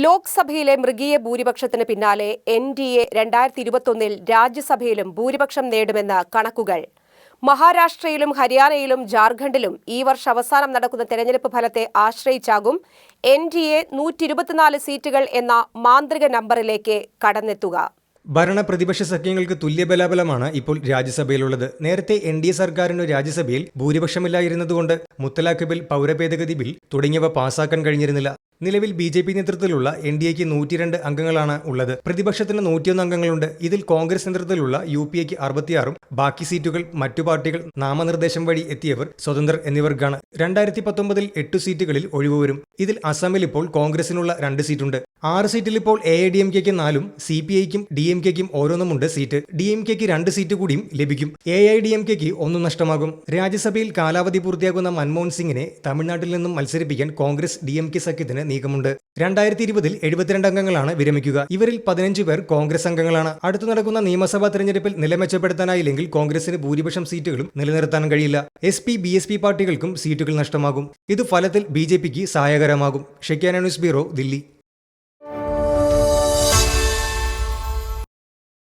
ലോക്സഭയിലെ മൃഗീയ ഭൂരിപക്ഷത്തിന് പിന്നാലെ എൻ.ഡി.എ 2021 രാജ്യസഭയിലും ഭൂരിപക്ഷം നേടുമെന്ന് കണക്കുകൾ. മഹാരാഷ്ട്രയിലും ഹരിയാനയിലും ജാർഖണ്ഡിലും ഈ വർഷാവസാനം നടക്കുന്ന തെരഞ്ഞെടുപ്പ് ഫലത്തെ ആശ്രയിച്ചാകും എൻ.ഡി.എ 124 സീറ്റുകൾ എന്ന മാന്ത്രിക നമ്പറിലേക്ക് കടന്നെത്തുക. ഭരണ പ്രതിപക്ഷ സഖ്യങ്ങൾക്ക് തുല്യബലാബലമാണ് ഇപ്പോൾ രാജ്യസഭയിലുള്ളത്. നേരത്തെ എൻ.ഡി.എ സർക്കാരിന് രാജ്യസഭയിൽ ഭൂരിപക്ഷമില്ലായിരുന്നതുകൊണ്ട് മുത്തലാഖ് ബിൽ, പൗരഭേദഗതി ബിൽ തുടങ്ങിയവ പാസാക്കാൻ കഴിഞ്ഞിരുന്നില്ല. നിലവിൽ ബി.ജെ.പി നേതൃത്വത്തിലുള്ള എൻ.ഡി.എക്ക് 102 അംഗങ്ങളാണ് ഉള്ളത്. പ്രതിപക്ഷത്തിന് 101 അംഗങ്ങളുണ്ട്. ഇതിൽ കോൺഗ്രസ് നേതൃത്വത്തിലുള്ള യു.പി.എക്ക് 66ഉം ബാക്കി സീറ്റുകൾ മറ്റു പാർട്ടികൾ, നാമനിർദ്ദേശം വഴി എത്തിയവർ, സ്വതന്ത്രർ എന്നിവർക്കാണ്. 2019 8 സീറ്റുകളിൽ ഒഴിവ് വരും. ഇതിൽ അസമിൽ ഇപ്പോൾ കോൺഗ്രസിനുള്ള 2 സീറ്റുണ്ട്. 6 സീറ്റിൽ ഇപ്പോൾ എ.ഐ.ഡി.എം.കെക്ക് 4ഉം സി.പി.ഐക്കും ഡി.എം.കെക്കും ഓരോന്നുമുണ്ട് സീറ്റ്. ഡി.എം.കെക്ക് 2 സീറ്റ് കൂടിയും ലഭിക്കും. എ.ഐ.ഡി.എം.കെക്ക് 1 നഷ്ടമാകും. രാജ്യസഭയിൽ കാലാവധി പൂർത്തിയാകുന്ന മൻമോഹൻ സിംഗിനെ തമിഴ്നാട്ടിൽ നിന്നും മത്സരിപ്പിക്കാൻ കോൺഗ്രസ് ഡി.എം.കെ സഖ്യത്തിന് നീക്കമുണ്ട്. 2020 72 അംഗങ്ങളാണ് വിരമിക്കുക. ഇവരിൽ 15 പേർ കോൺഗ്രസ് അംഗങ്ങളാണ്. അടുത്തു നടക്കുന്ന നിയമസഭാ തെരഞ്ഞെടുപ്പിൽ നില മെച്ചപ്പെടുത്താനായില്ലെങ്കിൽ കോൺഗ്രസിന് ഭൂരിപക്ഷം സീറ്റുകളും നിലനിർത്താൻ കഴിയില്ല. എസ്.പി, ബി.എസ്.പി പാർട്ടികൾക്കും സീറ്റുകൾ നഷ്ടമാകും. ഇത് ഫലത്തിൽ ബി.ജെ.പിക്ക് സഹായകരമാകും. ഷെക്യാന ന്യൂസ് ബ്യൂറോ, ദില്ലി.